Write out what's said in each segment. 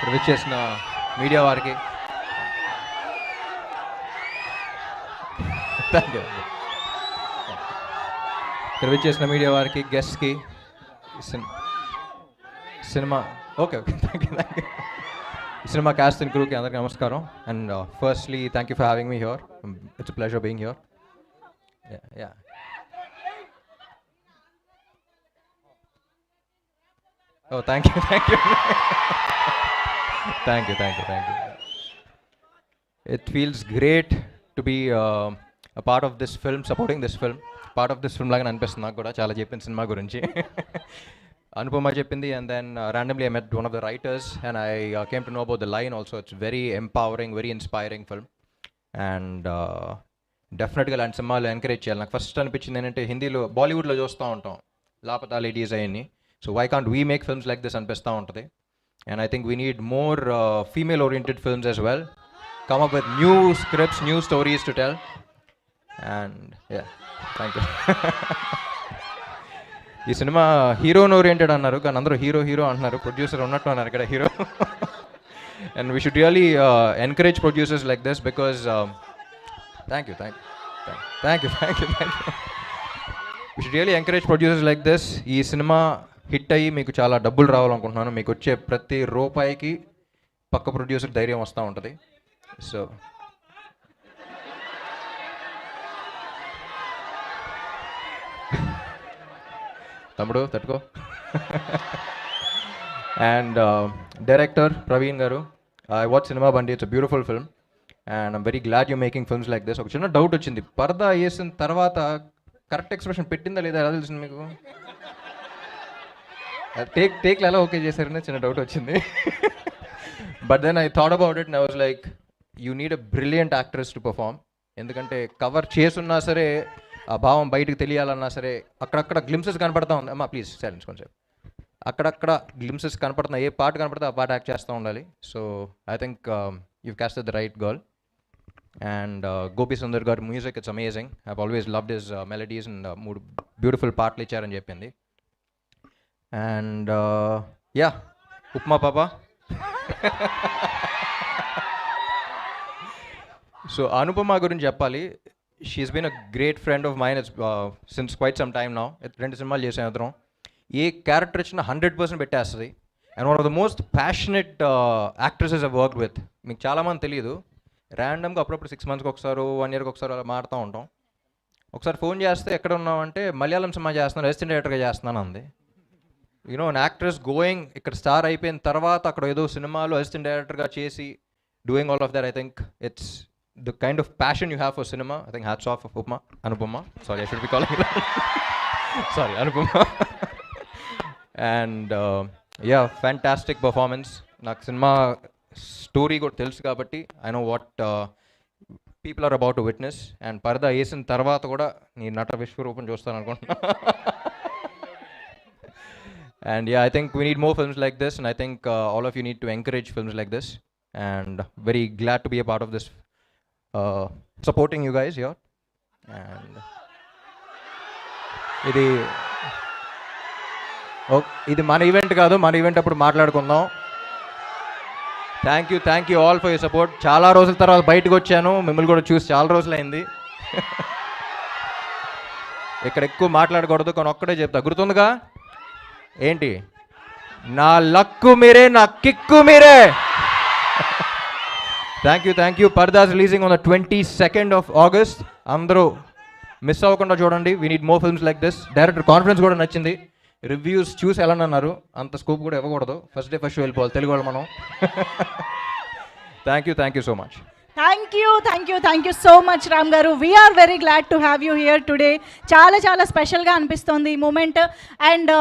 ఇక్కడ విచ్చేసిన మీడియా వారికి థ్యాంక్ యూ. ఇక్కడ విచ్చేసిన మీడియా వారికి, గెస్ట్కి, cinema okay thank you cinema cast and క్రూకి అందరికీ నమస్కారం. And firstly thank you for having me here. It's pleasure being here. Yeah oh thank you thank you. It feels great to be a part of this film, supporting this film. Part of this film లాగా అనిపిస్తుంది నాకు కూడా. చాలా చెప్పింది cinema గురించి, అనుపమ చెప్పింది. And then randomly I met one of the writers and I came to know about the line also. It's very empowering, very inspiring film. And డెఫినెట్గా ఇలాంటి సినిమాలు ఎంకరేజ్ చేయాలి. నాకు ఫస్ట్ అనిపించింది ఏంటంటే, హిందీలో బాలీవుడ్లో చూస్తూ ఉంటాం లాపతా లేడీస్ అవన్నీ. So why can't we make films like this అనిపిస్తూ ఉంటుంది. And I think we need more female-oriented films as well. Come up with new scripts, new stories to tell. And yeah, thank you. ఈ cinema హీరోన్ oriented అన్నారు, కానీ అందరూ hero అంటున్నారు. Producer ఉన్నట్టు అన్నారు ఇక్కడ hero. And we should really encourage producers like this because thank you. We should really encourage producers like this. ఈ cinema hit అయ్యి మీకు చాలా డబ్బులు రావాలనుకుంటున్నాను. మీకు వచ్చే ప్రతి రూపాయికి పక్క ప్రొడ్యూసర్ ధైర్యం వస్తూ ఉంటుంది. సో తమ్ముడు తట్టుకో. అండ్ డైరెక్టర్ ప్రవీణ్ గారు, ఐ వాచ్ సినిమా బండి. It's a beautiful film and I'm very glad you making films like this. ఒక చిన్న డౌట్ వచ్చింది, పరదా వేసిన తర్వాత కరెక్ట్ ఎక్స్ప్రెషన్ పెట్టిందా లేదా ఎలా తెలిసింది మీకు? టేక్లు ఎలా ఓకే చేశారనే చిన్న డౌట్ వచ్చింది. But then I thought about it and I was like, you need a brilliant actress to perform. ఎందుకంటే కవర్ చేసున్నా సరే, ఆ భావం బయటకు తెలియాలన్నా సరే, అక్కడక్కడ గ్లిమ్సెస్ కనపడతా ఉంది. అమ్మా ప్లీజ్ సైలెన్స్ కొంచెం. అక్కడక్కడ గ్లిమ్సెస్ కనపడుతున్నాయి, ఏ పాట కనపడితే ఆ పాట యాక్ట్ చేస్తూ ఉండాలి. So I think you casted the right girl. And Gopi Sundar గారు music, it's amazing. I always loved his melodies and 3 beautiful పాటలు ఇచ్చారని చెప్పింది. అండ్ యా, ఉప్మా పాప. సో అనుపమ గురించి చెప్పాలి. She's been a great friend of mine since quite some time now. 2 సినిమాలు చేసాం ఇద్దరం. ఏ క్యారెక్టర్ ఇచ్చినా 100% పెట్టేస్తుంది. And one of the most passionate actresses I work with. మీకు చాలామంది తెలియదు, ర్యాండమ్గా అప్పుడప్పుడు 6 మంత్స్కి ఒకసారి, 1 ఇయర్కి ఒకసారి అలా మారుతూ ఉంటాం. ఒకసారి ఫోన్ చేస్తే ఎక్కడ ఉన్నామంటే, మలయాళం సినిమా చేస్తున్నాను, అసిస్టెంట్ డైరెక్టర్గా చేస్తున్నాను అంది. యూనో అన్ యాక్ట్రెస్ గోయింగ్, ఇక్కడ స్టార్ అయిపోయిన తర్వాత అక్కడ ఏదో సినిమాలో అసిస్టెంట్ డైరెక్టర్గా చేసి doing all of that. I think it's the kind of passion you have for cinema. I think hats off Anupama. Sorry, I should be calling sorry Anupama. And yeah, fantastic performance. నాకు cinema story కూడా తెలుసు కాబట్టి I know what people are about to witness. And పరదా వేసిన తర్వాత కూడా నీ నట విశ్వరూపం చూస్తాను అనుకుంటున్నా. And yeah, I think we need more films like this, and I think all of you need to encourage films like this. And very glad to be a part of this, supporting you guys here. And ఇది మన event కాదు, మన event అప్పుడు మాట్లాడుకుందాం. Thank you all for your support. చాలా రోజుల తర్వాత బయటకు వచ్చాను, మిమ్మల్ని కూడా చూసి చాలా రోజులైంది. ఇక్కడ ఎక్కువ మాట్లాడకూడదు, కానీ ఒక్కడే చెప్తా, గుర్తుందిగా ఏంటి? నా లక్కు మీరే, నా కిక్కు మీరే. Thank you. Purdah releasing on the 22nd of August. అందరూ మిస్ అవ్వకుండా చూడండి. We need more films like this. Director confidence కూడా నచ్చింది. రివ్యూస్ చూసి ఎలా అన్నారు, అంత స్కోప్ కూడా ఇవ్వకూడదు. ఫస్ట్ డే ఫస్ట్ షో వెళ్ళిపోవాలి తెలుగు వాళ్ళు మనం. Thank you so much. Thank you so much, Ram garu. We are very glad to have you here today. చాలా స్పెషల్గా అనిపిస్తోంది ఈ మూమెంట్. అండ్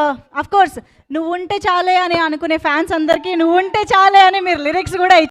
అఫ్ కోర్స్, నువ్వు ఉంటే చాలే అని అనుకునే ఫ్యాన్స్ అందరికీ నువ్వు ఉంటే చాలే అని మీరు లిరిక్స్ కూడా